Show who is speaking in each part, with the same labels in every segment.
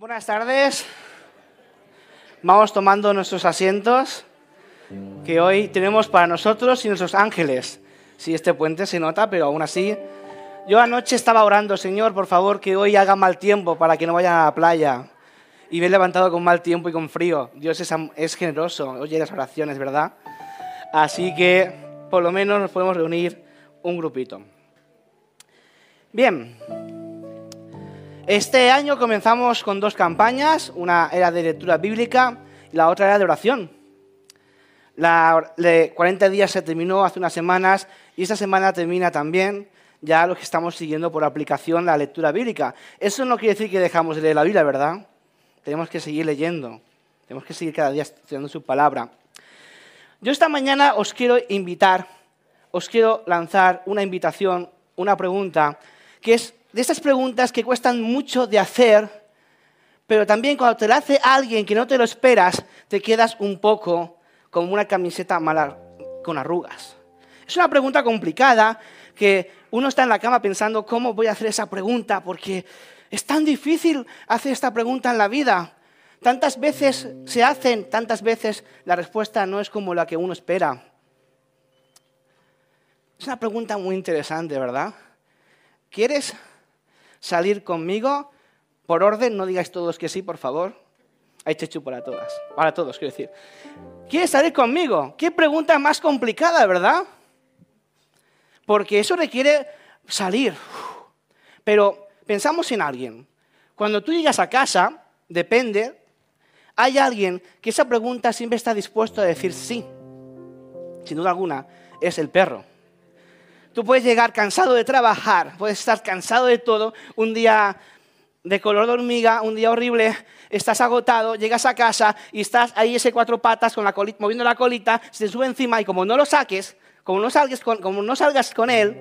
Speaker 1: Buenas tardes. Vamos tomando nuestros asientos que hoy tenemos para nosotros y nuestros ángeles. Sí, este puente se nota, pero aún así. Yo anoche estaba orando, Señor, por favor, que hoy haga mal tiempo para que no vayan a la playa. Y me he levantado con mal tiempo y con frío. Dios es generoso, oye las oraciones, ¿verdad? Así que por lo menos nos podemos reunir un grupito. Bien. Este año comenzamos con dos campañas, una era de lectura bíblica y la otra era de oración. La de 40 días se terminó hace unas semanas y esta semana termina también ya los que estamos siguiendo por aplicación la lectura bíblica. Eso no quiere decir que dejamos de leer la Biblia, ¿verdad? Tenemos que seguir leyendo, tenemos que seguir cada día estudiando su palabra. Yo esta mañana os quiero lanzar una invitación, una pregunta, que es de estas preguntas que cuestan mucho de hacer, pero también cuando te la hace alguien que no te lo esperas, te quedas un poco como una camiseta mala con arrugas. Es una pregunta complicada que uno está en la cama pensando cómo voy a hacer esa pregunta, porque es tan difícil hacer esta pregunta en la vida. Tantas veces se hacen, tantas veces la respuesta no es como la que uno espera. Es una pregunta muy interesante, ¿verdad? ¿Quieres salir conmigo? Por orden, no digáis todos que sí, por favor. Hay chechu para todos, quiero decir. ¿Quieres salir conmigo? Qué pregunta más complicada, ¿verdad? Porque eso requiere salir. Pero pensamos en alguien. Cuando tú llegas a casa, depende, hay alguien que esa pregunta siempre está dispuesto a decir sí. Sin duda alguna, es el perro. Tú puedes llegar cansado de trabajar, puedes estar cansado de todo, un día de color de hormiga, un día horrible, estás agotado, llegas a casa y estás ahí ese cuatro patas con la colita, moviendo la colita, se te sube encima y como no lo saques, como no salgas con él,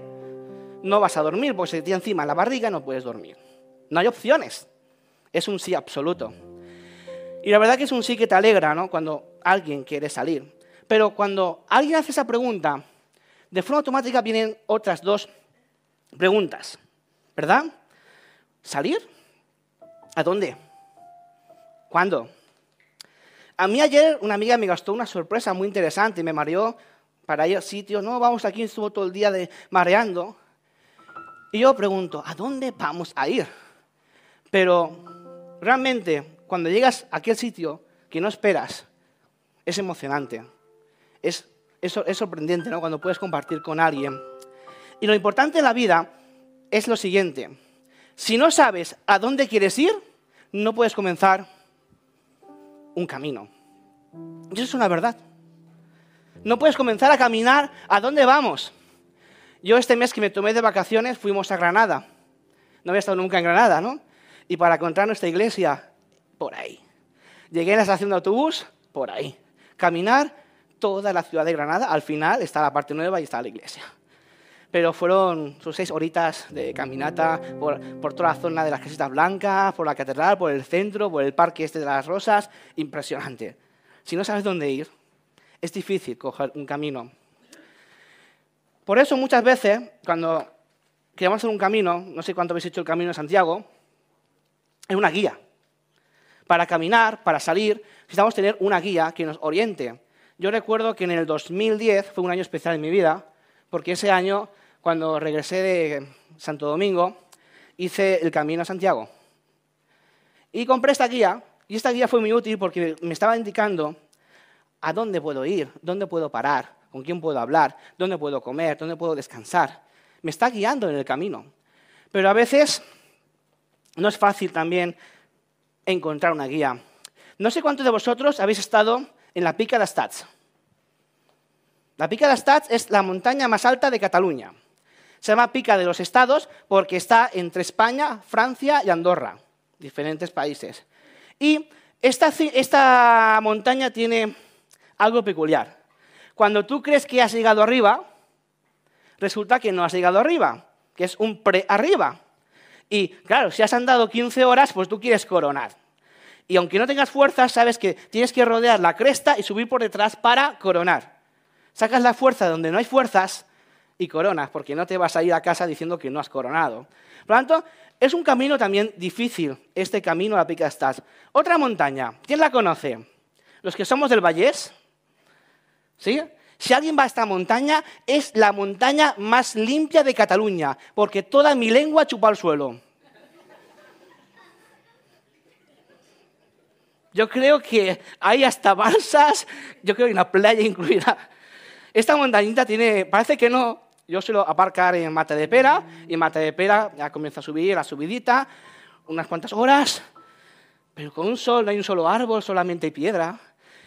Speaker 1: no vas a dormir porque se te tira encima la barriga y no puedes dormir. No hay opciones, es un sí absoluto. Y la verdad que es un sí que te alegra, ¿no? Cuando alguien quiere salir. Pero cuando alguien hace esa pregunta, de forma automática vienen otras dos preguntas, ¿verdad? ¿Salir? ¿A dónde? ¿Cuándo? A mí ayer una amiga me gastó una sorpresa muy interesante, me mareó para ir al sitio. No, vamos aquí, estuvo todo el día mareando. Y yo pregunto, ¿a dónde vamos a ir? Pero realmente, cuando llegas a aquel sitio que no esperas, es emocionante, es sorprendente, ¿no? Cuando puedes compartir con alguien. Y lo importante en la vida es lo siguiente. Si no sabes a dónde quieres ir, no puedes comenzar un camino. Y eso es una verdad. No puedes comenzar a caminar a dónde vamos. Yo este mes que me tomé de vacaciones fuimos a Granada. No había estado nunca en Granada, ¿no? Y para encontrar nuestra iglesia, por ahí. Llegué a la estación de autobús, por ahí. Caminar toda la ciudad de Granada, al final está la parte nueva y está la iglesia. Pero fueron sus 6 horitas de caminata por toda la zona de las Casitas Blancas, por la catedral, por el centro, por el parque este de las Rosas. Impresionante. Si no sabes dónde ir, es difícil coger un camino. Por eso muchas veces, cuando queremos hacer un camino, no sé cuánto habéis hecho el Camino de Santiago, es una guía. Para caminar, para salir, necesitamos tener una guía que nos oriente. Yo recuerdo que en el 2010 fue un año especial en mi vida, porque ese año, cuando regresé de Santo Domingo, hice el Camino a Santiago. Y compré esta guía, y esta guía fue muy útil porque me estaba indicando a dónde puedo ir, dónde puedo parar, con quién puedo hablar, dónde puedo comer, dónde puedo descansar. Me está guiando en el camino. Pero a veces no es fácil también encontrar una guía. No sé cuántos de vosotros habéis estado en la Pica d'Estats. La Pica d'Estats es la montaña más alta de Cataluña. Se llama Pica de los Estados porque está entre España, Francia y Andorra, diferentes países. Y esta montaña tiene algo peculiar. Cuando tú crees que has llegado arriba, resulta que no has llegado arriba, que es un pre-arriba. Y claro, si has andado 15 horas, pues tú quieres coronar. Y aunque no tengas fuerzas, sabes que tienes que rodear la cresta y subir por detrás para coronar. Sacas la fuerza donde no hay fuerzas y coronas, porque no te vas a ir a casa diciendo que no has coronado. Por lo tanto, es un camino también difícil, este camino a Pica Estàs. Otra montaña, ¿quién la conoce? ¿Los que somos del Vallès? ¿Sí? Si alguien va a esta montaña, es la montaña más limpia de Cataluña, porque toda mi lengua chupa al suelo. Yo creo que hay hasta balsas, yo creo que una playa incluida. Esta montañita tiene, parece que no, yo suelo aparcar en Matadepera, y en Matadepera ya comienza a subir, la subidita, unas cuantas horas, pero con un sol, no hay un solo árbol, solamente hay piedra.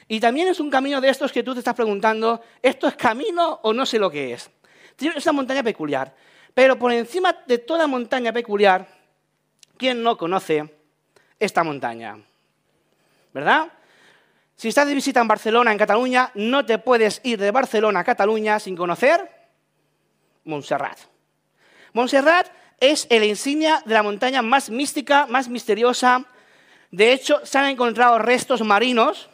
Speaker 1: Y también es un camino de estos que tú te estás preguntando, ¿esto es camino o no sé lo que es? Es una montaña peculiar, pero por encima de toda montaña peculiar, ¿quién no conoce esta montaña? ¿Verdad? Si estás de visita en Barcelona, en Cataluña, no te puedes ir de Barcelona a Cataluña sin conocer Montserrat. Montserrat es la insignia de la montaña más mística, más misteriosa. De hecho, se han encontrado restos marinos.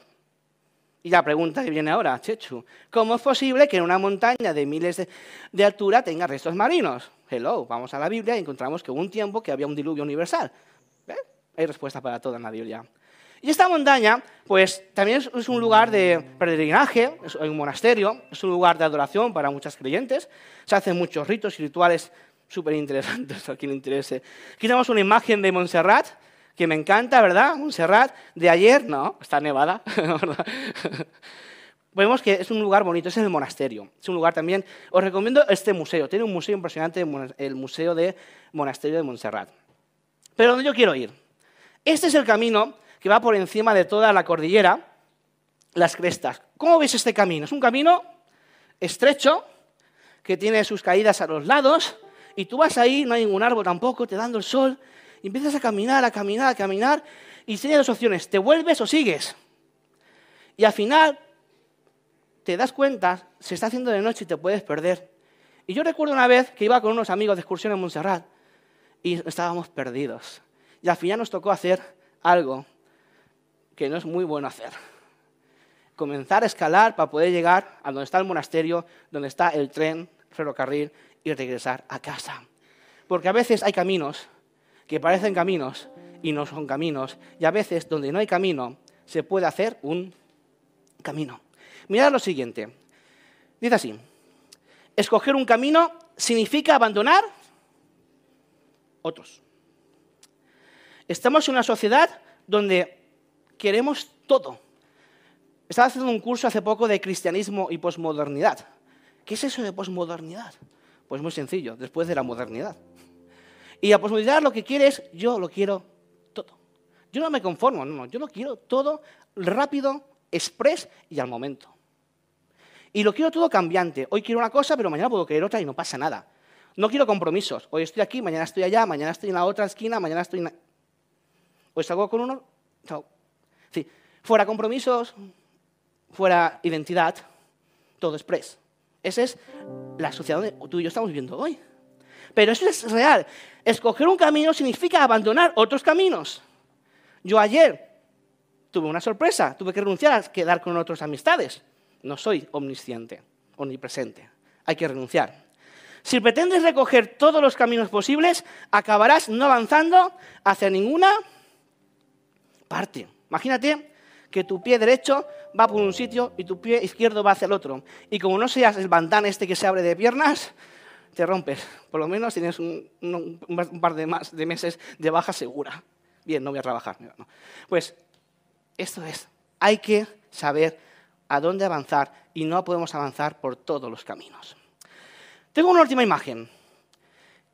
Speaker 1: Y la pregunta que viene ahora, Chechu, ¿cómo es posible que en una montaña de miles de altura tenga restos marinos? Hello, vamos a la Biblia y encontramos que hubo un tiempo que había un diluvio universal. ¿Ves? Hay respuesta para todo en la Biblia. Y esta montaña, pues, también es un lugar de peregrinaje, es un monasterio, es un lugar de adoración para muchos creyentes. Se hacen muchos ritos y rituales súper interesantes a quien le interese. Aquí tenemos una imagen de Montserrat, que me encanta, ¿verdad? Montserrat, de ayer, no, está nevada, ¿verdad? Vemos que es un lugar bonito, es el monasterio. Es un lugar también, os recomiendo este museo, tiene un museo impresionante, el Museo de Monasterio de Montserrat. Pero ¿dónde yo quiero ir? Este es el camino que va por encima de toda la cordillera, las crestas. ¿Cómo ves este camino? Es un camino estrecho, que tiene sus caídas a los lados, y tú vas ahí, no hay ningún árbol tampoco, te dando el sol, y empiezas a caminar, y tienes dos opciones, te vuelves o sigues. Y al final te das cuenta, se está haciendo de noche y te puedes perder. Y yo recuerdo una vez que iba con unos amigos de excursión en Montserrat, y estábamos perdidos. Y al final nos tocó hacer algo que no es muy bueno hacer. Comenzar a escalar para poder llegar a donde está el monasterio, donde está el tren, ferrocarril, y regresar a casa. Porque a veces hay caminos que parecen caminos y no son caminos. Y a veces, donde no hay camino, se puede hacer un camino. Mirad lo siguiente. Dice así. Escoger un camino significa abandonar otros. Estamos en una sociedad donde queremos todo. Estaba haciendo un curso hace poco de cristianismo y posmodernidad. ¿Qué es eso de posmodernidad? Pues muy sencillo, después de la modernidad. Y la posmodernidad lo que quiere es, yo lo quiero todo. Yo no me conformo, no, yo lo quiero todo rápido, express y al momento. Y lo quiero todo cambiante. Hoy quiero una cosa, pero mañana puedo querer otra y no pasa nada. No quiero compromisos. Hoy estoy aquí, mañana estoy allá, mañana estoy en la otra esquina, mañana estoy en... Hoy salgo con uno, chao. Sí, fuera compromisos, fuera identidad, todo express. Esa es la sociedad donde tú y yo estamos viviendo hoy. Pero eso es real. Escoger un camino significa abandonar otros caminos. Yo ayer tuve una sorpresa, tuve que renunciar a quedar con otras amistades. No soy omnisciente, omnipresente. Hay que renunciar. Si pretendes recoger todos los caminos posibles, acabarás no avanzando hacia ninguna parte. Imagínate que tu pie derecho va por un sitio y tu pie izquierdo va hacia el otro. Y como no seas el bandán este que se abre de piernas, te rompes. Por lo menos tienes un par de meses de baja segura. Bien, no voy a trabajar. No. Pues esto es, hay que saber a dónde avanzar y no podemos avanzar por todos los caminos. Tengo una última imagen.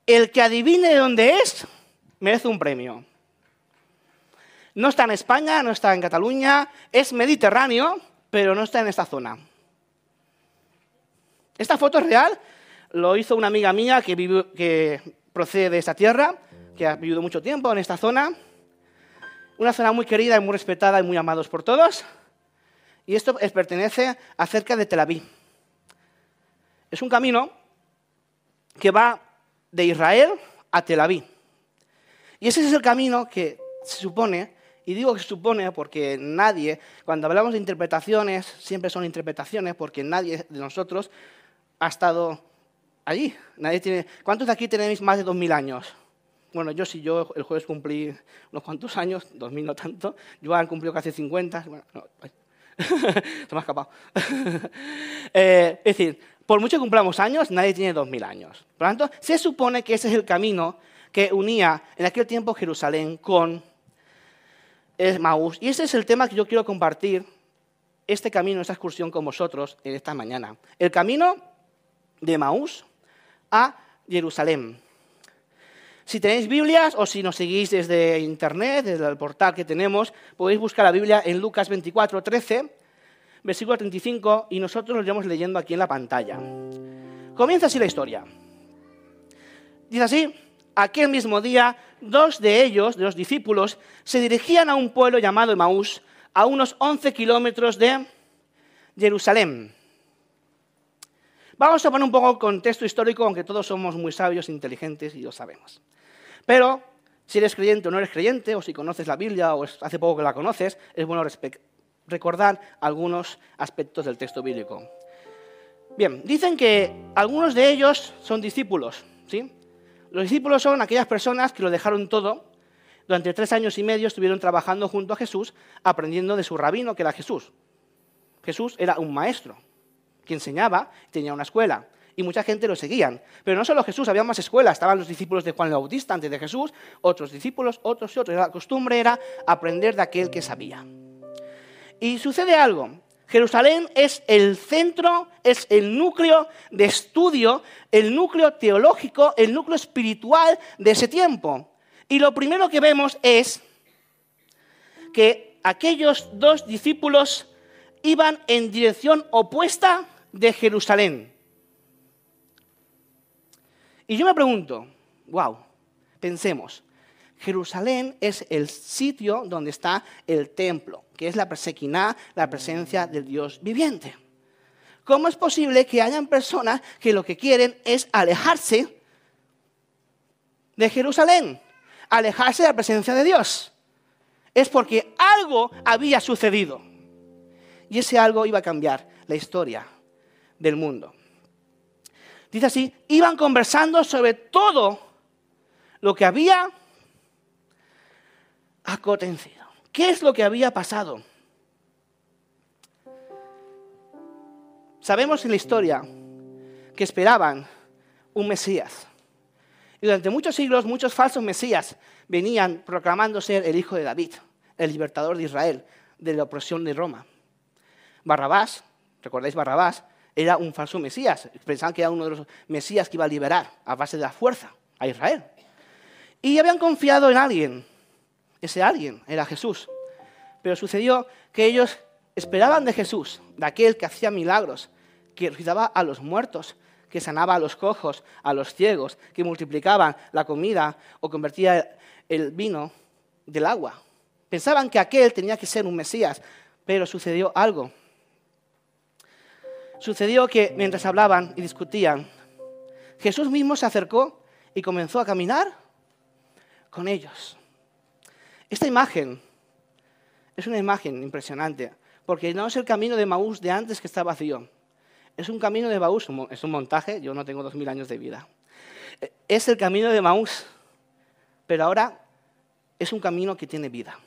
Speaker 1: El que adivine de dónde es, merece un premio. No está en España, no está en Cataluña, es mediterráneo, pero no está en esta zona. Esta foto es real, lo hizo una amiga mía que procede de esta tierra, que ha vivido mucho tiempo en esta zona. Una zona muy querida y muy respetada y muy amados por todos. Y esto pertenece a cerca de Tel Aviv. Es un camino que va de Israel a Tel Aviv. Y ese es el camino que se supone, y digo que se supone porque nadie, cuando hablamos de interpretaciones, siempre son interpretaciones porque nadie de nosotros ha estado allí. Nadie tiene... ¿Cuántos de aquí tenéis más de 2000 años? Bueno, yo el jueves cumplí unos cuantos años, 2000 no tanto. Joan cumplió casi 50. Bueno, no, se me ha escapado. Es decir, por mucho que cumplamos años, nadie tiene 2000 años. Por lo tanto, se supone que ese es el camino que unía en aquel tiempo Jerusalén con Emaús. Y ese es el tema que yo quiero compartir, este camino, esta excursión con vosotros en esta mañana. El camino de Emaús a Jerusalén. Si tenéis Biblias o si nos seguís desde internet, desde el portal que tenemos, podéis buscar la Biblia en Lucas 24, 13, versículo 35, y nosotros lo iremos leyendo aquí en la pantalla. Comienza así la historia. Dice así: aquel mismo día, 2 de ellos, de los discípulos, se dirigían a un pueblo llamado Emaús, a unos 11 kilómetros de Jerusalén. Vamos a poner un poco el contexto histórico, aunque todos somos muy sabios e inteligentes y lo sabemos. Pero si eres creyente o no eres creyente, o si conoces la Biblia o hace poco que la conoces, es bueno recordar algunos aspectos del texto bíblico. Bien, dicen que algunos de ellos son discípulos, ¿sí? Los discípulos son aquellas personas que lo dejaron todo. Durante 3 años y medio estuvieron trabajando junto a Jesús, aprendiendo de su rabino, que era Jesús. Jesús era un maestro que enseñaba, tenía una escuela, y mucha gente lo seguían. Pero no solo Jesús, había más escuelas. Estaban los discípulos de Juan el Bautista antes de Jesús, otros discípulos, otros y otros. La costumbre era aprender de aquel que sabía. Y sucede algo. Jerusalén es el centro, es el núcleo de estudio, el núcleo teológico, el núcleo espiritual de ese tiempo. Y lo primero que vemos es que aquellos 2 discípulos iban en dirección opuesta de Jerusalén. Y yo me pregunto, pensemos, Jerusalén es el sitio donde está el templo, que es la Shekinah, la presencia del Dios viviente. ¿Cómo es posible que hayan personas que lo que quieren es alejarse de Jerusalén, alejarse de la presencia de Dios? Es porque algo había sucedido. Y ese algo iba a cambiar la historia del mundo. Dice así: iban conversando sobre todo lo que había acontecido. ¿Qué es lo que había pasado? Sabemos en la historia que esperaban un Mesías. Y durante muchos siglos, muchos falsos Mesías venían proclamando ser el hijo de David, el libertador de Israel, de la opresión de Roma. Barrabás, ¿recordáis Barrabás? Era un falso Mesías. Pensaban que era uno de los Mesías que iba a liberar a base de la fuerza a Israel. Y habían confiado en alguien. Ese alguien era Jesús. Pero sucedió que ellos esperaban de Jesús, de aquel que hacía milagros, que resucitaba a los muertos, que sanaba a los cojos, a los ciegos, que multiplicaba la comida o convertía el vino del agua. Pensaban que aquel tenía que ser un Mesías, pero sucedió algo. Sucedió que mientras hablaban y discutían, Jesús mismo se acercó y comenzó a caminar con ellos. Esta imagen es una imagen impresionante, porque no es el camino de Emaús de antes que está vacío. Es un camino de Emaús, es un montaje, yo no tengo 2000 años de vida. Es el camino de Emaús, pero ahora es un camino que tiene vida,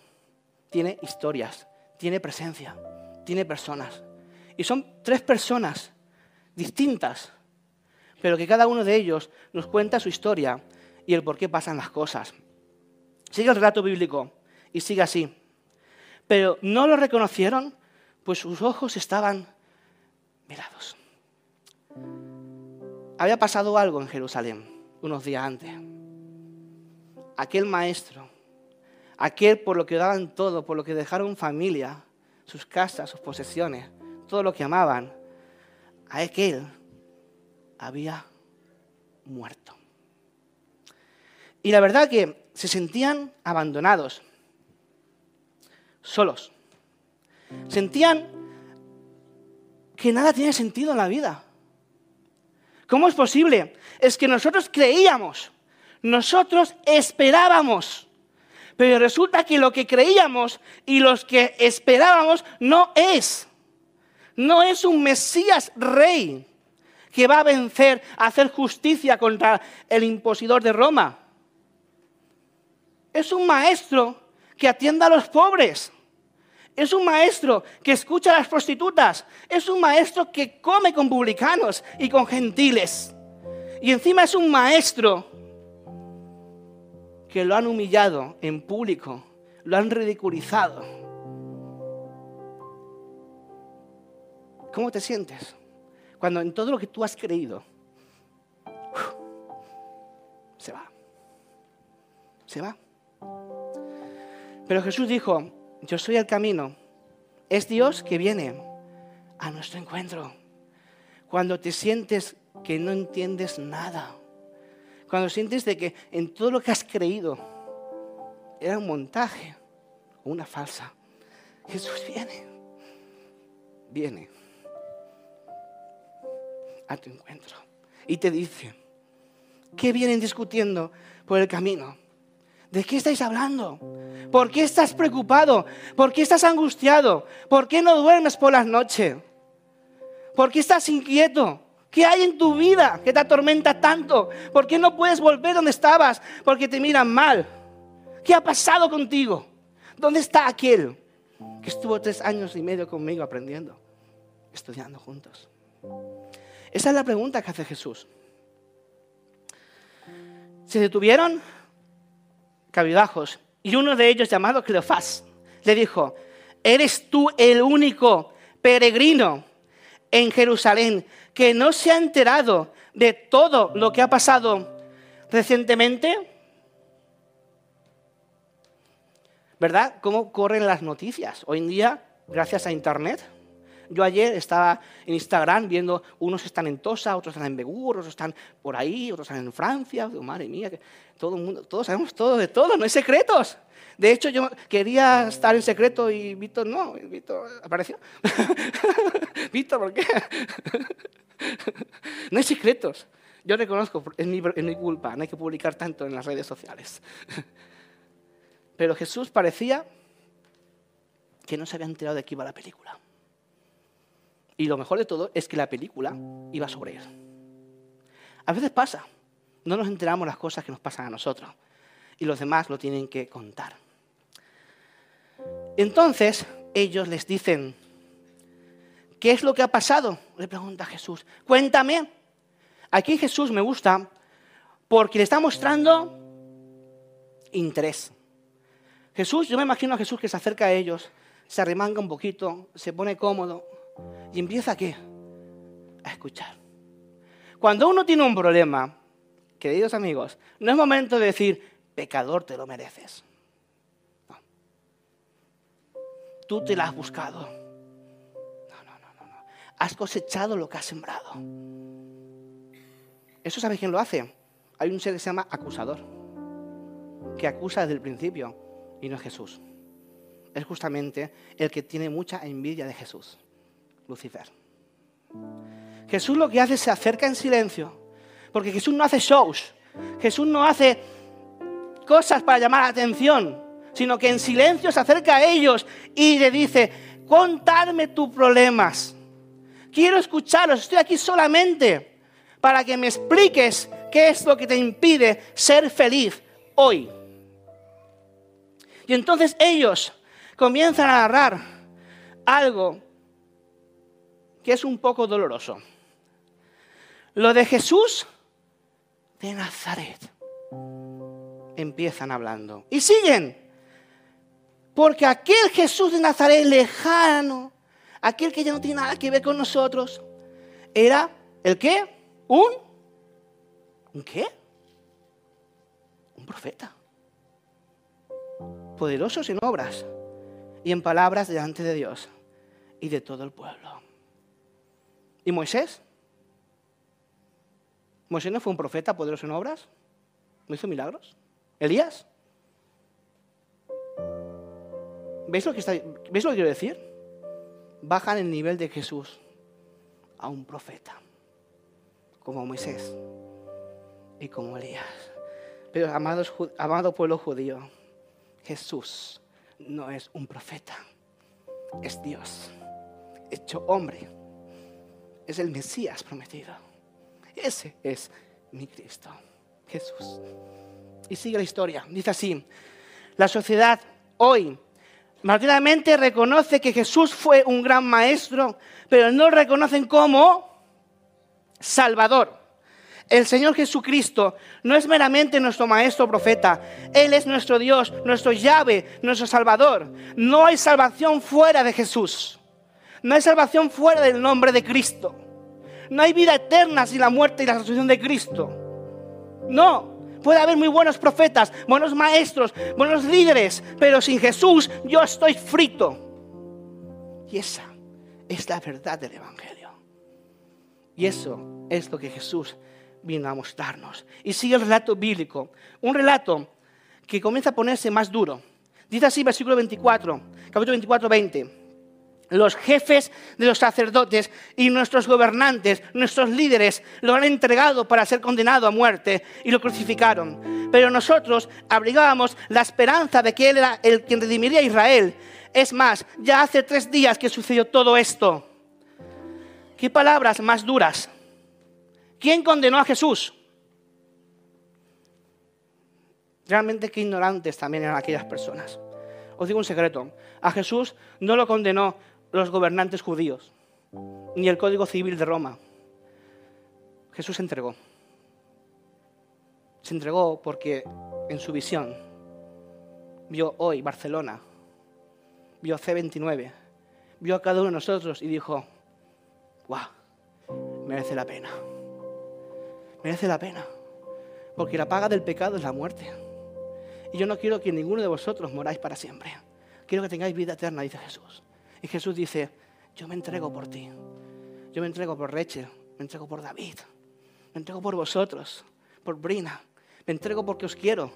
Speaker 1: tiene historias, tiene presencia, tiene personas. Y son 3 personas distintas, pero que cada uno de ellos nos cuenta su historia y el por qué pasan las cosas. Sigue el relato bíblico y sigue así. Pero no lo reconocieron, pues sus ojos estaban velados. Había pasado algo en Jerusalén unos días antes. Aquel maestro, aquel por lo que daban todo, por lo que dejaron familia, sus casas, sus posesiones, todo lo que amaban, a aquel había muerto. Y la verdad que se sentían abandonados, solos. Sentían que nada tiene sentido en la vida. ¿Cómo es posible? Es que nosotros creíamos, nosotros esperábamos, pero resulta que lo que creíamos y los que esperábamos no es un Mesías rey que va a vencer, a hacer justicia contra el impositor de Roma. Es un maestro que atiende a los pobres. Es un maestro que escucha a las prostitutas. Es un maestro que come con publicanos y con gentiles. Y encima es un maestro que lo han humillado en público, lo han ridiculizado. ¿Cómo te sientes cuando en todo lo que tú has creído se va? Se va. Pero Jesús dijo, yo soy el camino. Es Dios que viene a nuestro encuentro. Cuando te sientes que no entiendes nada. Cuando sientes de que en todo lo que has creído era un montaje o una farsa. Jesús viene a tu encuentro y te dice, ¿qué vienen discutiendo por el camino? ¿De qué estáis hablando? ¿Por qué estás preocupado? ¿Por qué estás angustiado? ¿Por qué no duermes por las noches? ¿Por qué estás inquieto? ¿Qué hay en tu vida que te atormenta tanto? ¿Por qué no puedes volver donde estabas? Porque te miran mal. ¿Qué ha pasado contigo? ¿Dónde está aquel que estuvo 3 años y medio conmigo aprendiendo, estudiando juntos? Esa es la pregunta que hace Jesús. Se detuvieron cabizbajos y uno de ellos, llamado Cleofás, le dijo, ¿eres tú el único peregrino en Jerusalén que no se ha enterado de todo lo que ha pasado recientemente? ¿Verdad? ¿Cómo corren las noticias? Hoy en día, gracias a Internet. Yo ayer estaba en Instagram viendo, unos están en Tosa, otros están en Begur, otros están por ahí, otros están en Francia. Digo, madre mía, que todo el mundo, todos sabemos todo de todo, no hay secretos. De hecho, yo quería estar en secreto y Víctor no, Víctor apareció. Víctor, ¿por qué? No hay secretos. Yo reconozco, es mi culpa, no hay que publicar tanto en las redes sociales. Pero Jesús parecía que no se había enterado de qué iba la película. Y lo mejor de todo es que la película iba sobre él. A veces pasa, no nos enteramos las cosas que nos pasan a nosotros y los demás lo tienen que contar. Entonces ellos les dicen, ¿qué es lo que ha pasado? Le pregunta Jesús, cuéntame. Aquí Jesús me gusta porque le está mostrando interés. Jesús, yo me imagino a Jesús que se acerca a ellos, se arremanga un poquito, se pone cómodo y empieza ¿a qué? A escuchar. Cuando uno tiene un problema, queridos amigos, no es momento de decir, pecador, te lo mereces. No. Tú te la has buscado. No. Has cosechado lo que has sembrado. ¿Eso sabes quién lo hace? Hay un ser que se llama acusador, que acusa desde el principio, y no es Jesús. Es justamente el que tiene mucha envidia de Jesús, Lucifer. Jesús lo que hace es se acerca en silencio, porque Jesús no hace shows, Jesús no hace cosas para llamar la atención, sino que en silencio se acerca a ellos y le dice, contadme tus problemas, quiero escucharos, estoy aquí solamente para que me expliques qué es lo que te impide ser feliz hoy. Y entonces ellos comienzan a narrar algo que es un poco doloroso. Lo de Jesús de Nazaret. Empiezan hablando. Y siguen. Porque aquel Jesús de Nazaret lejano, aquel que ya no tiene nada que ver con nosotros, era, ¿el qué? ¿Un qué? Un profeta. Poderosos en obras y en palabras delante de Dios y de todo el pueblo. ¿Y Moisés? ¿Moisés no fue un profeta poderoso en obras? ¿No hizo milagros? ¿Elías? ¿Veis lo que quiero decir? Bajan el nivel de Jesús a un profeta, como Moisés y como Elías. Pero amado pueblo judío, Jesús no es un profeta, es Dios, hecho hombre, es el Mesías prometido. Ese es mi Cristo, Jesús. Y sigue la historia. Dice así: la sociedad hoy mayoritariamente reconoce que Jesús fue un gran maestro, pero no lo reconocen como Salvador. El Señor Jesucristo no es meramente nuestro maestro profeta. Él es nuestro Dios, nuestro Yahvé, nuestro Salvador. No hay salvación fuera de Jesús. No hay salvación fuera del nombre de Cristo. No hay vida eterna sin la muerte y la resurrección de Cristo. No. Puede haber muy buenos profetas, buenos maestros, buenos líderes, pero sin Jesús yo estoy frito. Y esa es la verdad del Evangelio. Y eso es lo que Jesús vino a mostrarnos. Y sigue el relato bíblico, un relato que comienza a ponerse más duro. Dice así, versículo 24, capítulo 24, 20. Los jefes de los sacerdotes y nuestros gobernantes, nuestros líderes, lo han entregado para ser condenado a muerte y lo crucificaron. Pero nosotros abrigábamos la esperanza de que Él era el quien redimiría a Israel. Es más, ya hace 3 días que sucedió todo esto. ¿Qué palabras más duras? ¿Quién condenó a Jesús? Realmente qué ignorantes también eran aquellas personas. Os digo un secreto. A Jesús no lo condenó los gobernantes judíos, ni el Código Civil de Roma. Jesús se entregó. Se entregó porque en su visión vio hoy Barcelona, vio C29, vio a cada uno de nosotros y dijo: ¡guau! Merece la pena. Merece la pena. Porque la paga del pecado es la muerte. Y yo no quiero que ninguno de vosotros moráis para siempre. Quiero que tengáis vida eterna, dice Jesús. Y Jesús dice: yo me entrego por ti. Yo me entrego por Rachel. Me entrego por David. Me entrego por vosotros. Por Brina. Me entrego porque os quiero.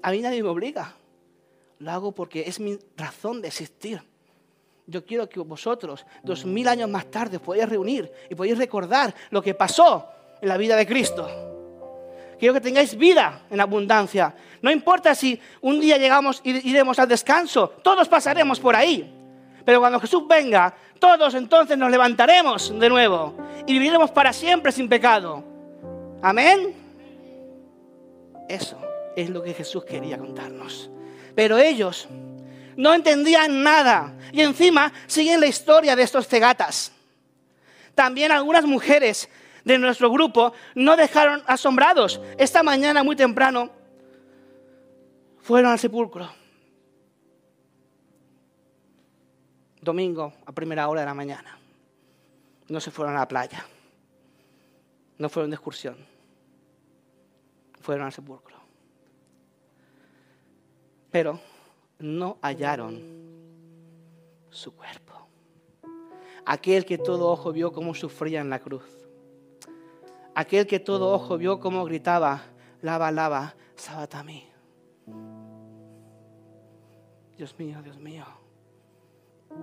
Speaker 1: A mí nadie me obliga. Lo hago porque es mi razón de existir. Yo quiero que vosotros, 2000 años más tarde, os podáis reunir y podáis recordar lo que pasó en la vida de Cristo. Quiero que tengáis vida en abundancia. No importa si un día llegamos y iremos al descanso. Todos pasaremos por ahí. Pero cuando Jesús venga, todos entonces nos levantaremos de nuevo. Y viviremos para siempre sin pecado. ¿Amén? Eso es lo que Jesús quería contarnos. Pero ellos no entendían nada. Y encima siguen la historia de estos cegatas. También algunas mujeres de nuestro grupo no dejaron asombrados. Esta mañana muy temprano fueron al sepulcro. Domingo a primera hora de la mañana. No se fueron a la playa. No fueron de excursión. Fueron al sepulcro. Pero no hallaron su cuerpo. Aquel que todo ojo vio cómo sufría en la cruz. Aquel que todo ojo vio cómo gritaba: lava, lava, sabatami. Dios mío,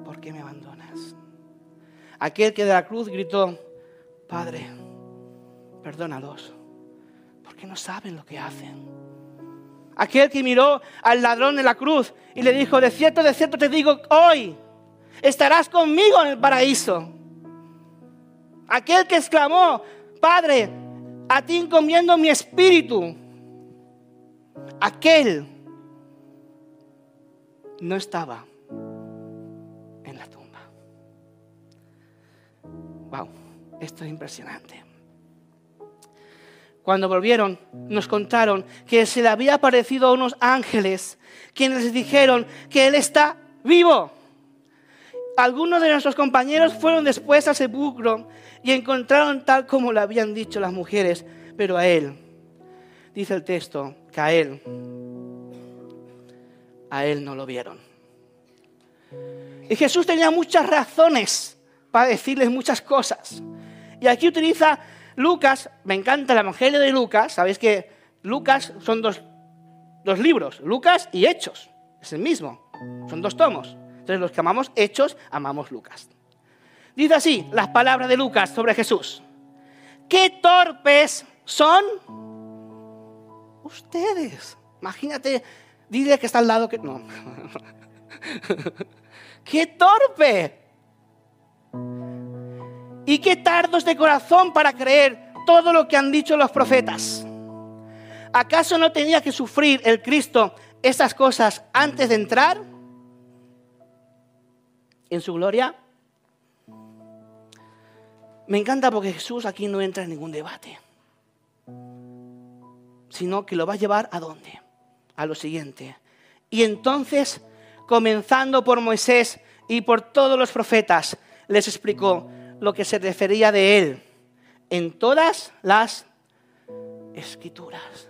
Speaker 1: ¿por qué me abandonas? Aquel que de la cruz gritó: Padre, perdónalos, porque no saben lo que hacen. Aquel que miró al ladrón en la cruz y le dijo: de cierto te digo, hoy estarás conmigo en el paraíso. Aquel que exclamó: Padre, a ti encomiendo mi espíritu. Aquel no estaba en la tumba. Wow, esto es impresionante. Cuando volvieron, nos contaron que se le había aparecido a unos ángeles, quienes les dijeron que Él está vivo. Algunos de nuestros compañeros fueron después al sepulcro y encontraron tal como le habían dicho las mujeres, pero a Él, dice el texto, que a Él no lo vieron. Y Jesús tenía muchas razones para decirles muchas cosas. Y aquí utiliza Lucas, me encanta el Evangelio de Lucas. Sabéis que Lucas son dos libros, Lucas y Hechos, es el mismo, son 2 tomos. Entonces los que amamos Hechos, amamos Lucas. Dice así las palabras de Lucas sobre Jesús: ¡qué torpes son ustedes! Imagínate, dile que está al lado que... No. ¡Qué torpe! ¿Y qué tardos de corazón para creer todo lo que han dicho los profetas? ¿Acaso no tenía que sufrir el Cristo estas cosas antes de entrar en su gloria? Me encanta porque Jesús aquí no entra en ningún debate, sino que lo va a llevar ¿a dónde? A lo siguiente. Y entonces, comenzando por Moisés y por todos los profetas, les explicó lo que se refería de él en todas las Escrituras.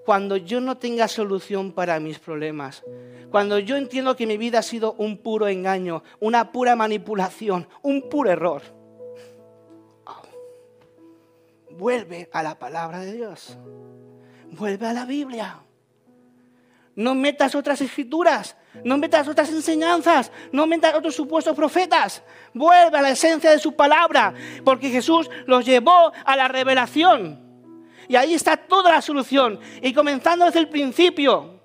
Speaker 1: Cuando yo no tenga solución para mis problemas, cuando yo entiendo que mi vida ha sido un puro engaño, una pura manipulación, un puro error, vuelve a la palabra de Dios. Vuelve a la Biblia. No metas otras escrituras, no metas otras enseñanzas, no metas otros supuestos profetas. Vuelve a la esencia de su palabra, porque Jesús los llevó a la revelación. Y ahí está toda la solución. Y comenzando desde el principio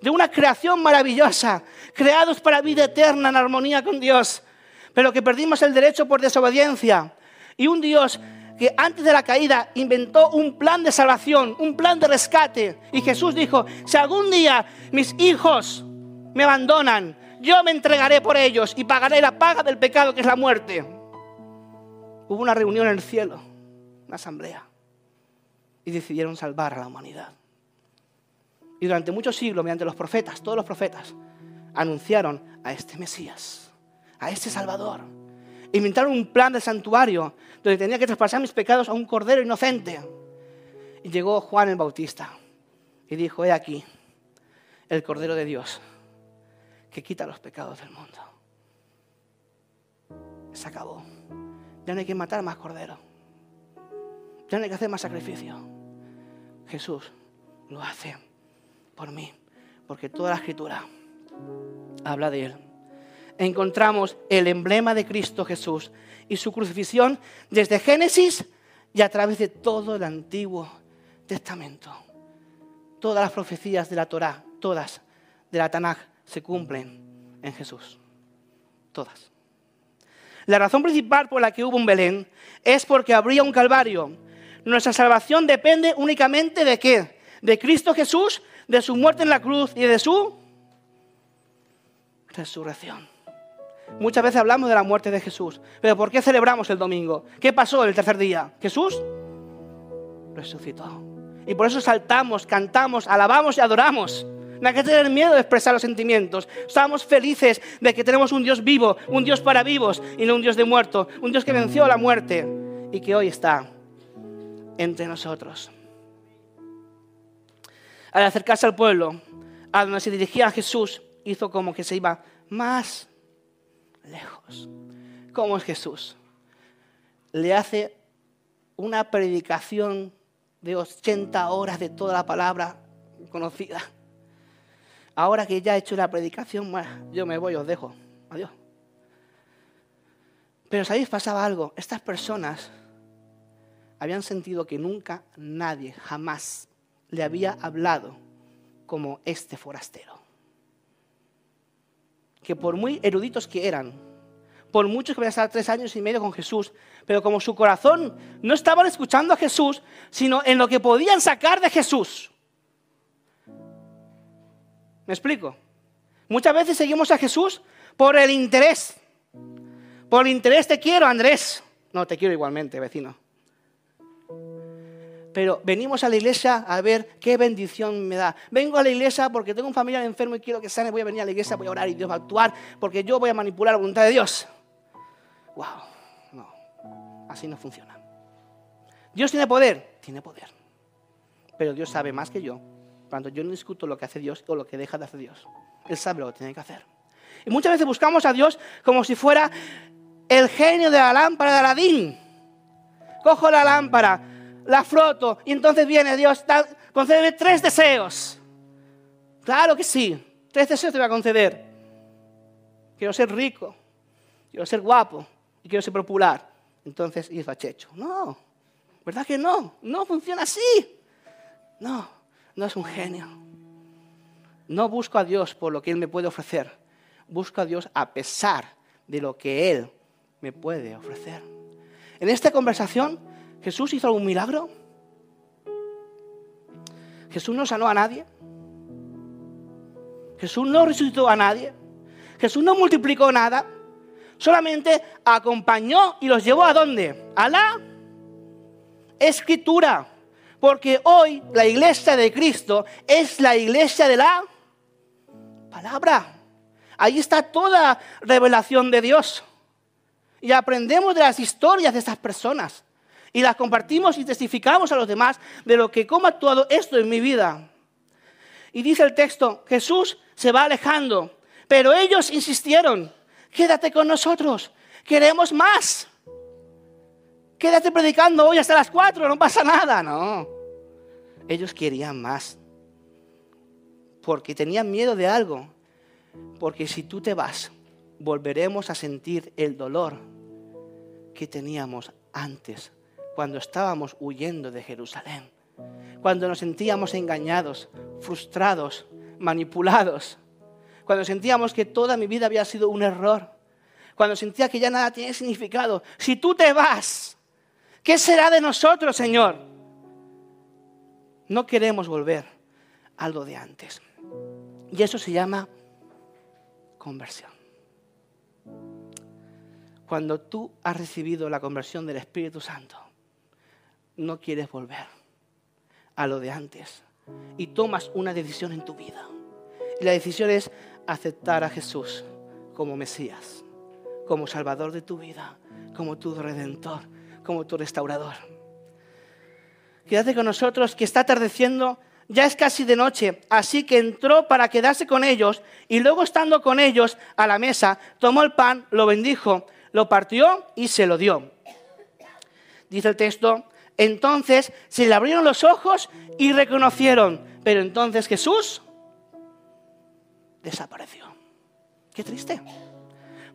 Speaker 1: de una creación maravillosa, creados para vida eterna en armonía con Dios, pero que perdimos el derecho por desobediencia. Y un Dios que antes de la caída inventó un plan de salvación, un plan de rescate. Y Jesús dijo, si algún día mis hijos me abandonan, yo me entregaré por ellos y pagaré la paga del pecado, que es la muerte. Hubo una reunión en el cielo, una asamblea, y decidieron salvar a la humanidad. Y durante muchos siglos, mediante los profetas, todos los profetas, anunciaron a este Mesías, a este Salvador. Inventaron un plan de santuario donde tenía que traspasar mis pecados a un cordero inocente. Y llegó Juan el Bautista y dijo, he aquí el Cordero de Dios que quita los pecados del mundo. Se acabó. Ya no hay que matar más corderos. Ya no hay que hacer más sacrificio. Jesús lo hace por mí, porque toda la Escritura habla de él. Encontramos el emblema de Cristo Jesús y su crucifixión desde Génesis y a través de todo el Antiguo Testamento. Todas las profecías de la Torá, todas de la Tanaj, se cumplen en Jesús. Todas. La razón principal por la que hubo un Belén es porque habría un Calvario. Nuestra salvación depende únicamente ¿de qué? De Cristo Jesús, de su muerte en la cruz y de su resurrección. Muchas veces hablamos de la muerte de Jesús, pero ¿por qué celebramos el domingo? ¿Qué pasó el tercer día? Jesús resucitó. Y por eso saltamos, cantamos, alabamos y adoramos. No hay que tener miedo de expresar los sentimientos. Estamos felices de que tenemos un Dios vivo, un Dios para vivos y no un Dios de muertos, un Dios que venció la muerte y que hoy está entre nosotros. Al acercarse al pueblo, a donde se dirigía Jesús, hizo como que se iba más lejos. ¿Cómo es Jesús? Le hace una predicación de 80 horas de toda la palabra conocida. Ahora que ya he hecho la predicación, yo me voy, os dejo. Adiós. Pero ¿sabéis? Pasaba algo. Estas personas habían sentido que nunca nadie, jamás, le había hablado como este forastero. Que por muy eruditos que eran, por muchos que habían estado 3 años y medio con Jesús, pero como su corazón no estaban escuchando a Jesús, sino en lo que podían sacar de Jesús. ¿Me explico? Muchas veces seguimos a Jesús por el interés. Por el interés te quiero, Andrés. No, te quiero igualmente, vecino. Pero venimos a la iglesia a ver qué bendición me da. Vengo a la iglesia porque tengo un familiar enfermo y quiero que sane. Voy a venir a la iglesia, voy a orar y Dios va a actuar porque yo voy a manipular la voluntad de Dios. ¡Wow! No, así no funciona. ¿Dios tiene poder? Tiene poder. Pero Dios sabe más que yo. Cuando yo no discuto lo que hace Dios o lo que deja de hacer Dios. Él sabe lo que tiene que hacer. Y muchas veces buscamos a Dios como si fuera el genio de la lámpara de Aladín. Cojo la lámpara, la froto y entonces viene Dios, concédeme 3 deseos. Claro que sí, 3 deseos te voy a conceder. Quiero ser rico, quiero ser guapo y quiero ser popular. Entonces, y es bachecho. No, ¿verdad que no? No funciona así. No es un genio. No busco a Dios por lo que Él me puede ofrecer. Busco a Dios a pesar de lo que Él me puede ofrecer? En esta conversación, ¿Jesús hizo algún milagro? ¿Jesús no sanó a nadie? ¿Jesús no resucitó a nadie? ¿Jesús no multiplicó nada? Solamente acompañó y los llevó ¿a dónde? A la Escritura. Porque hoy la iglesia de Cristo es la iglesia de la palabra. Ahí está toda revelación de Dios. Y aprendemos de las historias de estas personas. Y las compartimos y testificamos a los demás de lo que cómo ha actuado esto en mi vida. Y dice el texto, Jesús se va alejando. Pero ellos insistieron, quédate con nosotros, queremos más. Quédate predicando hoy hasta las 4, no pasa nada. No, ellos querían más. Porque tenían miedo de algo. Porque si tú te vas, volveremos a sentir el dolor que teníamos antes, cuando estábamos huyendo de Jerusalén. Cuando nos sentíamos engañados, frustrados, manipulados. Cuando sentíamos que toda mi vida había sido un error. Cuando sentía que ya nada tiene significado. Si tú te vas, ¿qué será de nosotros, Señor? No queremos volver a lo de antes. Y eso se llama conversión. Cuando tú has recibido la conversión del Espíritu Santo, no quieres volver a lo de antes. Y tomas una decisión en tu vida. Y la decisión es aceptar a Jesús como Mesías, como Salvador de tu vida, como tu Redentor, como tu Restaurador. Quédate con nosotros, que está atardeciendo, ya es casi de noche, así que entró para quedarse con ellos, y luego estando con ellos a la mesa, tomó el pan, lo bendijo, lo partió y se lo dio. Dice el texto, entonces se le abrieron los ojos y reconocieron, pero entonces Jesús desapareció. Qué triste.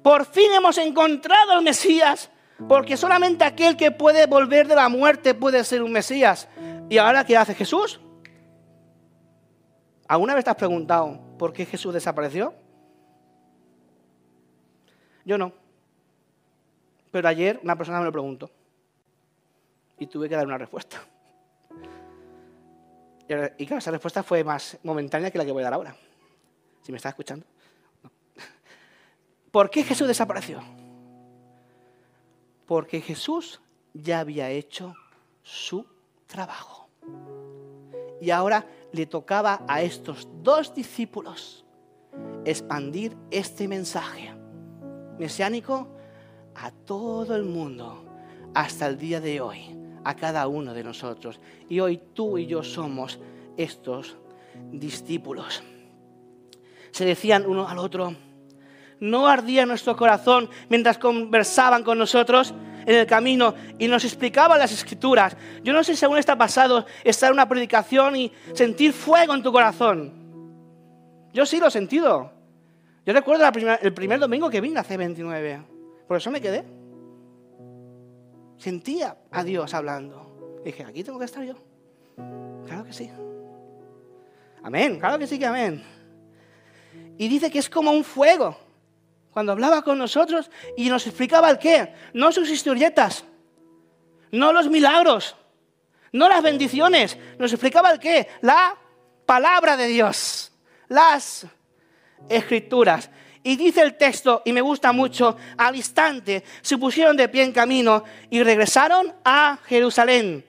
Speaker 1: Por fin hemos encontrado al Mesías, porque solamente aquel que puede volver de la muerte puede ser un Mesías. ¿Y ahora qué hace Jesús? ¿Alguna vez te has preguntado por qué Jesús desapareció? Yo no. Pero ayer una persona me lo preguntó y tuve que dar una respuesta. Y claro, esa respuesta fue más momentánea que la que voy a dar ahora. Si me estás escuchando. No. ¿Por qué Jesús desapareció? Porque Jesús ya había hecho su trabajo. Y ahora le tocaba a estos 2 discípulos expandir este mensaje mesiánico a todo el mundo, hasta el día de hoy, a cada uno de nosotros. Y hoy tú y yo somos estos discípulos. Se decían uno al otro, ¿no ardía nuestro corazón mientras conversaban con nosotros en el camino y nos explicaban las Escrituras? Yo no sé si aún está pasado estar en una predicación y sentir fuego en tu corazón. Yo sí lo he sentido. Yo recuerdo el primer domingo que vine hace 29. Por eso me quedé. Sentía a Dios hablando. Dije, aquí tengo que estar yo. Claro que sí. Amén, claro que sí que amén. Y dice que es como un fuego. Cuando hablaba con nosotros y nos explicaba el qué. No sus historietas. No los milagros. No las bendiciones. Nos explicaba el qué. La palabra de Dios. Las Escrituras. Y dice el texto, y me gusta mucho, al instante se pusieron de pie en camino y regresaron a Jerusalén.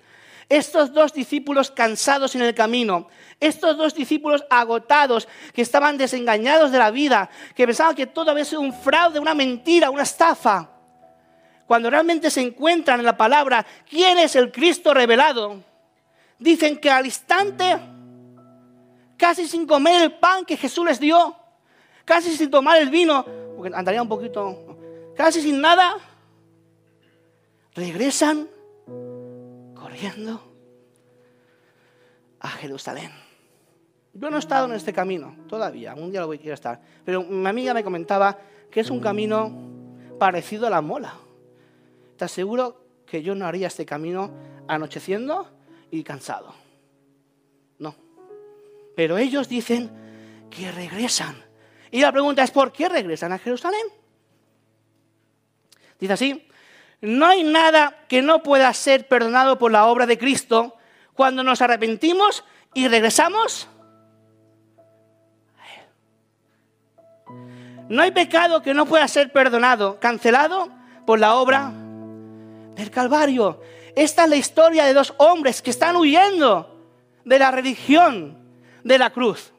Speaker 1: Estos 2 discípulos cansados en el camino, estos 2 discípulos agotados, que estaban desengañados de la vida, que pensaban que todo había sido un fraude, una mentira, una estafa. Cuando realmente se encuentran en la palabra, ¿quién es el Cristo revelado? Dicen que al instante, casi sin comer el pan que Jesús les dio, casi sin tomar el vino, porque andaría un poquito, casi sin nada, regresan corriendo a Jerusalén. Yo no he estado en este camino todavía, un día lo quiero estar, pero mi amiga me comentaba que es un camino parecido a la mola. Te aseguro que yo no haría este camino anocheciendo y cansado. No. Pero ellos dicen que regresan. Y la pregunta es, ¿por qué regresan a Jerusalén? Dice así: no hay nada que no pueda ser perdonado por la obra de Cristo cuando nos arrepentimos y regresamos a Él. No hay pecado que no pueda ser perdonado, cancelado por la obra del Calvario. Esta es la historia de dos hombres que están huyendo de la religión de la cruz,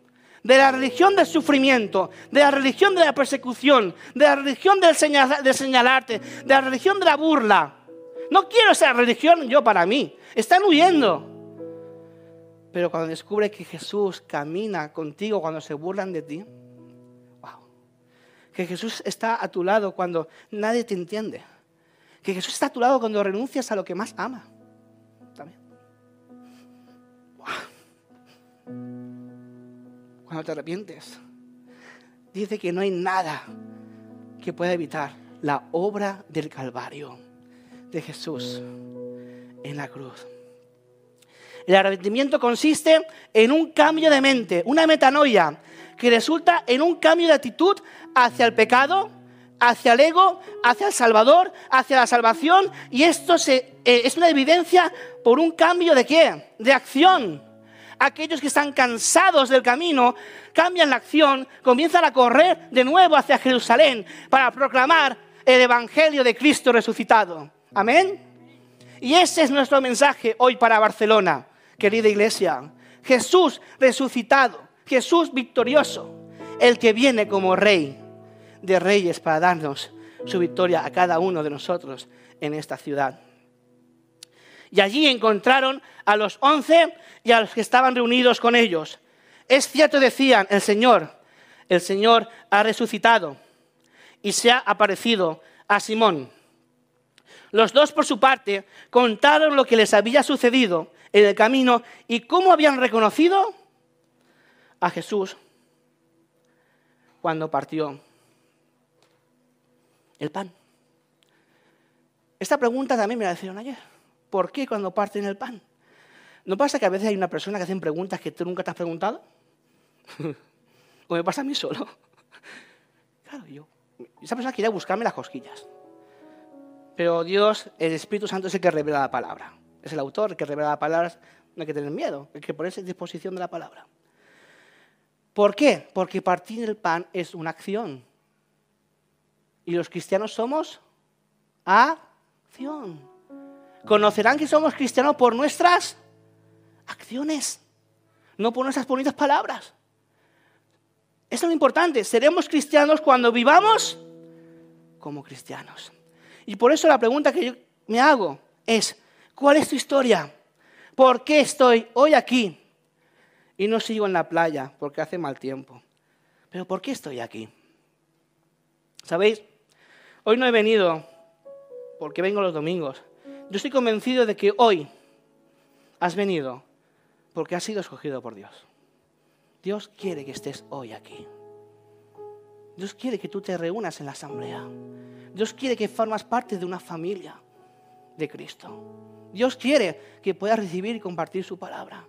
Speaker 1: de la religión del sufrimiento, de la religión de la persecución, de la religión de señalarte, de la religión de la burla. No quiero esa religión yo para mí. Están huyendo. Pero cuando descubre que Jesús camina contigo cuando se burlan de ti, wow. Que Jesús está a tu lado cuando nadie te entiende. Que Jesús está a tu lado cuando renuncias a lo que más ama. También. Wow. Cuando te arrepientes, dice que no hay nada que pueda evitar la obra del Calvario de Jesús en la cruz. El arrepentimiento consiste en un cambio de mente, una metanoia, que resulta en un cambio de actitud hacia el pecado, hacia el ego, hacia el Salvador, hacia la salvación. Y esto es una evidencia por un cambio ¿de qué? De acción. Aquellos que están cansados del camino cambian la acción, comienzan a correr de nuevo hacia Jerusalén para proclamar el evangelio de Cristo resucitado. Amén. Y ese es nuestro mensaje hoy para Barcelona, querida iglesia. Jesús resucitado, Jesús victorioso, el que viene como Rey de Reyes para darnos su victoria a cada uno de nosotros en esta ciudad. Y allí encontraron a los 11 y a los que estaban reunidos con ellos. Es cierto, decían, el Señor ha resucitado y se ha aparecido a Simón. Los dos, por su parte, contaron lo que les había sucedido en el camino y cómo habían reconocido a Jesús cuando partió el pan. Esta pregunta también me la hicieron ayer. ¿Por qué cuando parten el pan? ¿No pasa que a veces hay una persona que hacen preguntas que tú nunca te has preguntado? ¿O me pasa a mí solo? Claro, esa persona quiere buscarme las cosquillas. Pero Dios, el Espíritu Santo, es el que revela la palabra. Es el autor el que revela la palabra. No hay que tener miedo, hay que ponerse en disposición de la palabra. ¿Por qué? Porque partir el pan es una acción. Y los cristianos somos acción. Conocerán que somos cristianos por nuestras acciones, no por nuestras bonitas palabras. Eso es lo importante. Seremos cristianos cuando vivamos como cristianos. Y por eso la pregunta que yo me hago es: ¿cuál es tu historia? ¿Por qué estoy hoy aquí y no sigo en la playa porque hace mal tiempo? ¿Pero por qué estoy aquí? ¿Sabéis? Hoy no he venido porque vengo los domingos. Yo estoy convencido de que hoy has venido porque has sido escogido por Dios. Dios quiere que estés hoy aquí. Dios quiere que tú te reúnas en la asamblea. Dios quiere que formas parte de una familia de Cristo. Dios quiere que puedas recibir y compartir su palabra.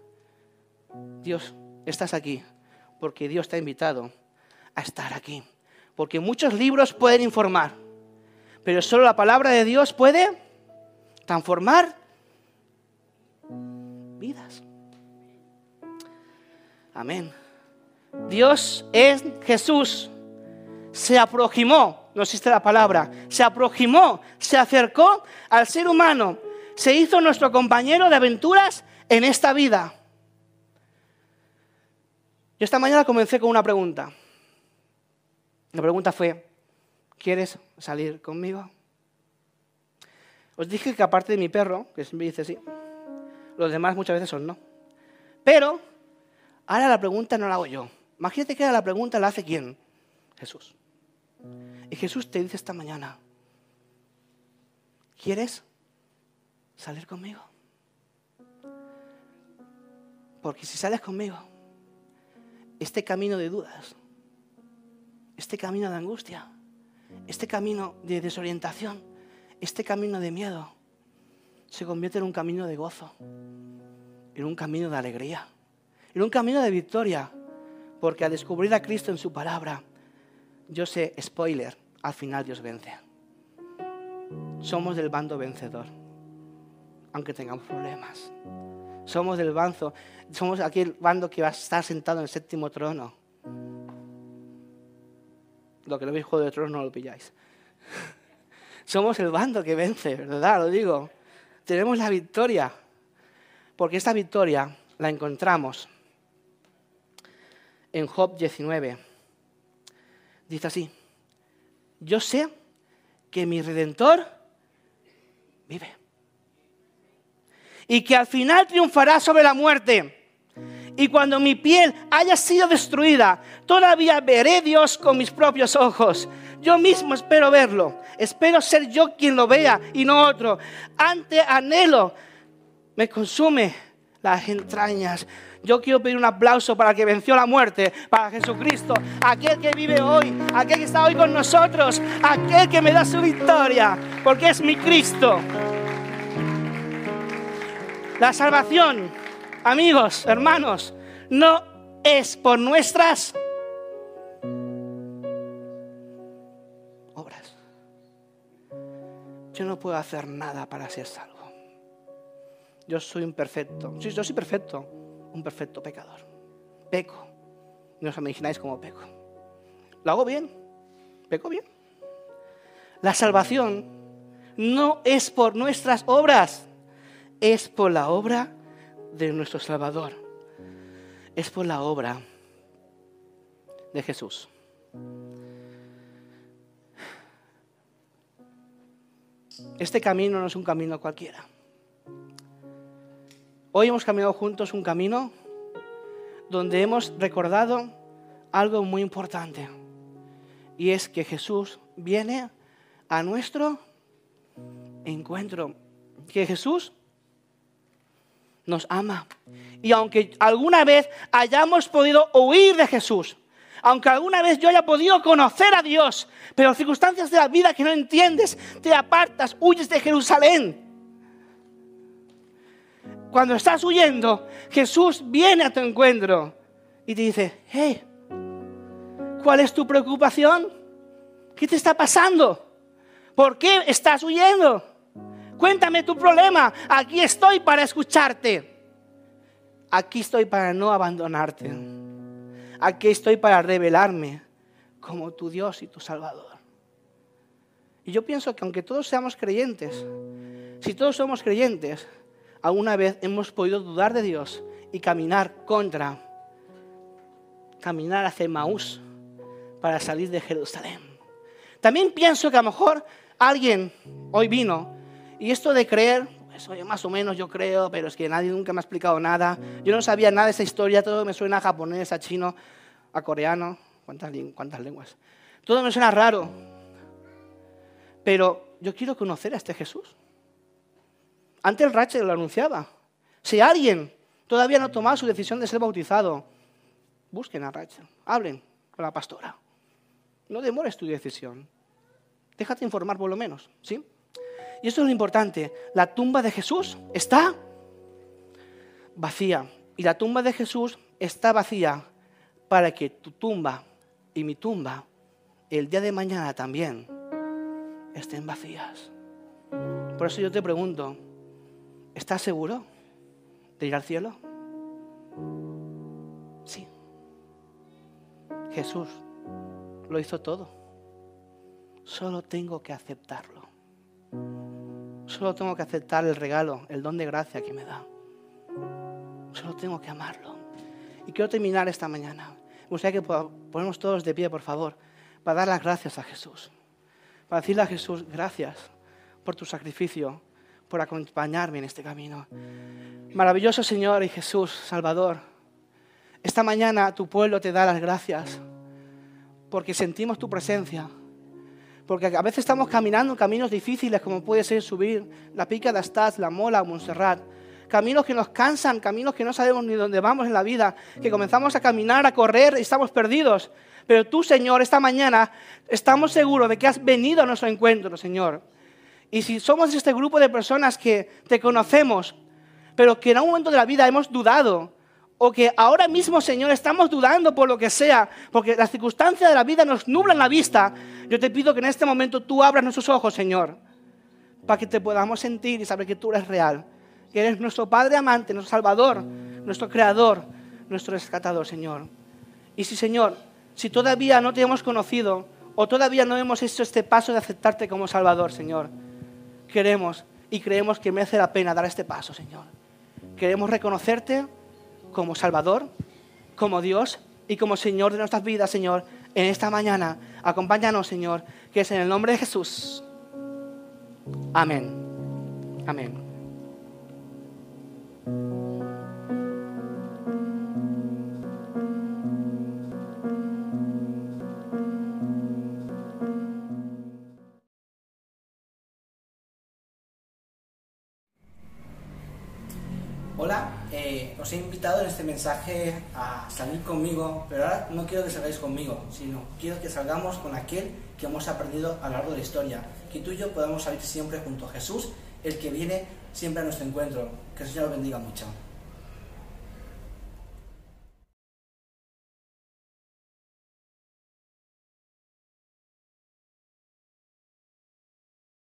Speaker 1: Dios, estás aquí porque Dios te ha invitado a estar aquí. Porque muchos libros pueden informar, pero solo la palabra de Dios puede transformar vidas. Amén. Dios es Jesús. Se aproximó, no existe la palabra, se aproximó, se acercó al ser humano, se hizo nuestro compañero de aventuras en esta vida. Yo esta mañana comencé con una pregunta. La pregunta fue: ¿quieres salir conmigo? Os dije que aparte de mi perro, que siempre dice sí, los demás muchas veces son no. Pero ahora la pregunta no la hago yo. Imagínate que ahora la pregunta la hace ¿quién? Jesús. Y Jesús te dice esta mañana: ¿quieres salir conmigo? Porque si sales conmigo, este camino de dudas, este camino de angustia, este camino de desorientación, este camino de miedo, se convierte en un camino de gozo, en un camino de alegría, en un camino de victoria, porque al descubrir a Cristo en su palabra, yo sé, spoiler, al final Dios vence. somos del bando vencedor, aunque tengamos problemas. Somos del bando, somos aquel bando que va a estar sentado en el 7º trono. Lo que no veis Juego de Tronos no lo pilláis. Somos el bando que vence, ¿verdad? Lo digo. Tenemos la victoria, porque esta victoria la encontramos en Job 19. Dice así: yo sé que mi Redentor vive y que al final triunfará sobre la muerte. Y cuando mi piel haya sido destruida, todavía veré a Dios con mis propios ojos. Yo mismo espero verlo. Espero ser yo quien lo vea y no otro. Ante anhelo me consume las entrañas. Yo quiero pedir un aplauso para el que venció la muerte, para Jesucristo, aquel que vive hoy, aquel que está hoy con nosotros, aquel que me da su victoria, porque es mi Cristo. La salvación, amigos, hermanos, no es por nuestras obras. Yo no puedo hacer nada para ser salvo. Yo soy imperfecto. Sí, yo soy perfecto, un perfecto pecador. Peco. No os imagináis cómo peco. ¿Lo hago bien? ¿Peco bien? La salvación no es por nuestras obras, es por la obra de nuestro Salvador. Es por la obra de Jesús. Este camino no es un camino cualquiera. Hoy hemos caminado juntos un camino donde hemos recordado algo muy importante, y es que Jesús viene a nuestro encuentro, que Jesús nos ama. Y aunque alguna vez hayamos podido huir de Jesús, aunque alguna vez yo haya podido conocer a Dios, pero circunstancias de la vida que no entiendes, te apartas, huyes de Jerusalén. Cuando estás huyendo, Jesús viene a tu encuentro y te dice: hey, ¿cuál es tu preocupación? ¿Qué te está pasando? ¿Por qué estás huyendo? Cuéntame tu problema. Aquí estoy para escucharte. Aquí estoy para no abandonarte. Aquí estoy para revelarme como tu Dios y tu Salvador. Y yo pienso que aunque todos seamos creyentes, si todos somos creyentes, alguna vez hemos podido dudar de Dios y caminar hacia Emaús para salir de Jerusalén. También pienso que a lo mejor alguien hoy vino, y esto de creer, pues oye, más o menos yo creo, pero es que nadie nunca me ha explicado nada. Yo no sabía nada de esa historia, todo me suena a japonés, a chino, a coreano. ¿Cuántas lenguas? Todo me suena raro. Pero yo quiero conocer a este Jesús. Antes el Rachel lo anunciaba. Si alguien todavía no ha tomado su decisión de ser bautizado, busquen a Rachel, hablen con la pastora. No demores tu decisión. Déjate informar por lo menos, ¿sí? Y esto es lo importante. La tumba de Jesús está vacía. Y la tumba de Jesús está vacía para que tu tumba y mi tumba el día de mañana también estén vacías. Por eso yo te pregunto, ¿estás seguro de ir al cielo? Sí. Jesús lo hizo todo. Solo tengo que aceptarlo. Solo tengo que aceptar el regalo, el don de gracia que me da. Solo tengo que amarlo. Y quiero terminar esta mañana. Me gustaría que ponemos todos de pie, por favor, para dar las gracias a Jesús. Para decirle a Jesús, gracias por tu sacrificio, por acompañarme en este camino. Maravilloso Señor y Jesús, Salvador. Esta mañana tu pueblo te da las gracias porque sentimos tu presencia. Porque a veces estamos caminando en caminos difíciles, como puede ser subir la Pica d'Estats, la Mola o Montserrat. Caminos que nos cansan, caminos que no sabemos ni dónde vamos en la vida, que comenzamos a caminar, a correr y estamos perdidos. Pero tú, Señor, esta mañana estamos seguros de que has venido a nuestro encuentro, Señor. Y si somos este grupo de personas que te conocemos, pero que en algún momento de la vida hemos dudado, o que ahora mismo, Señor, estamos dudando por lo que sea, porque las circunstancias de la vida nos nublan la vista, yo te pido que en este momento tú abras nuestros ojos, Señor, para que te podamos sentir y saber que tú eres real, que eres nuestro Padre amante, nuestro Salvador, nuestro Creador, nuestro Rescatador, Señor. Y si, Señor, si todavía no te hemos conocido o todavía no hemos hecho este paso de aceptarte como Salvador, Señor, queremos y creemos que merece la pena dar este paso, Señor. Queremos reconocerte como Salvador, como Dios y como Señor de nuestras vidas, Señor, en esta mañana. Acompáñanos, Señor, que es en el nombre de Jesús. Amén. Amén. Hola, os he invitado en este mensaje a salir conmigo, pero ahora no quiero que salgáis conmigo, sino quiero que salgamos con aquel que hemos aprendido a lo largo de la historia, que tú y yo podamos salir siempre junto a Jesús, el que viene siempre a nuestro encuentro. Que el Señor os bendiga mucho.